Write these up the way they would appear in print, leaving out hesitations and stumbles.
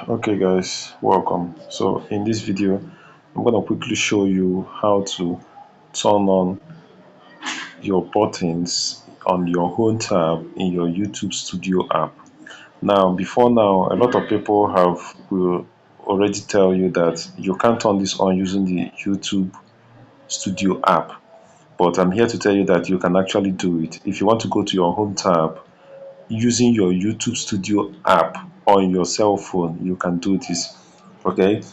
Okay guys, welcome. So in this video I'm going to quickly show you how to turn on your buttons on your home tab in your YouTube Studio app. Now a lot of people will already tell you that you can't turn this on using the YouTube Studio app, but I'm here to tell you that you can actually do it. If you want to go to your home tab using your YouTube Studio app on your cell phone, you can do this. Okay,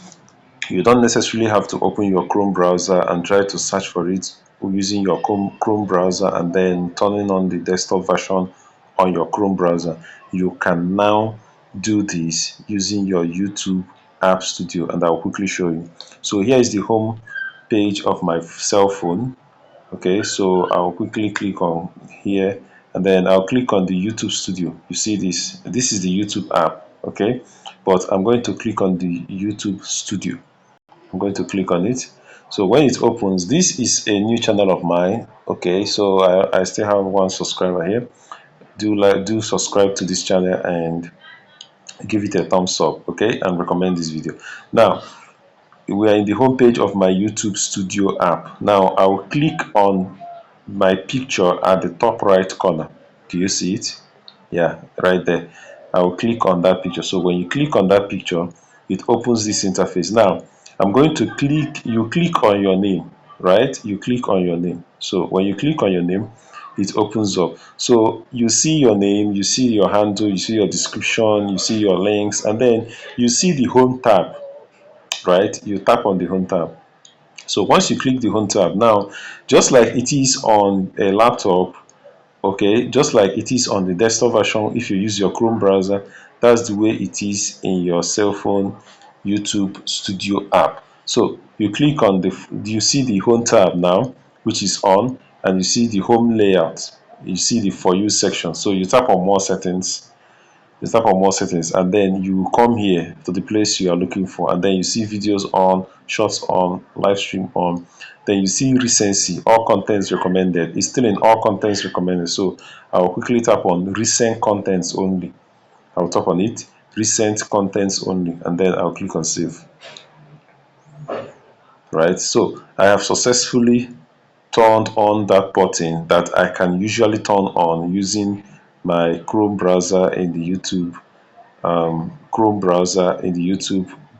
you don't necessarily have to open your Chrome browser and try to search for it using your Chrome browser and then turning on the desktop version on your Chrome browser. You can now do this using your YouTube App Studio, and I'll quickly show you. So here is the home page of my cell phone. Okay, so I'll quickly click on here and then I'll click on the YouTube Studio. You see this is the YouTube app. Okay, but I'm going to click on the YouTube Studio. I'm going to click on it. So when it opens, this is a new channel of mine. Okay, so I still have one subscriber here. Do subscribe to this channel and give it a thumbs up, okay, and recommend this video. Now we are in the home page of my YouTube Studio app. Now I will click on my picture at the top right corner. Do you see it? Yeah, right there. I will click on that picture. So when you click on that picture, it opens this interface. Now I'm going to you click on your name, right? You click on your name. So when you click on your name, it opens up. So you see your name, you see your handle, you see your description, you see your links, and then you see the home tab, right? You tap on the home tab. So once you click the home tab, now just like it is on a laptop, okay, just like it is on the desktop version, if you use your Chrome browser, that's the way it is in your cell phone YouTube Studio app. So you click on you see the home tab now, which is on, and you see the home layout, you see the for you section. So you tap on more settings, and then you come here to the place you are looking for, and then you see videos on, shorts on, live stream on. Then you see recency, all contents recommended. It's still in all contents recommended, so I will quickly tap on recent contents only. I'll tap on it, recent contents only, and then I'll click on save. Right, so I have successfully turned on that button that I can usually turn on using my Chrome browser in the YouTube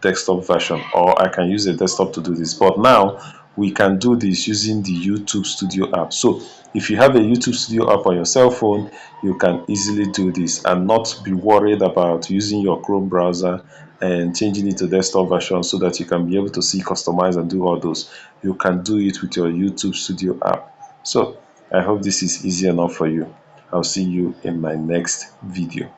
desktop version, or I can use a desktop to do this. But now we can do this using the YouTube Studio app. So if you have a YouTube Studio app on your cell phone, you can easily do this and not be worried about using your Chrome browser and changing it to desktop version so that you can be able to see, customize, and do all those. You can do it with your YouTube Studio app. So I hope this is easy enough for you. I'll see you in my next video.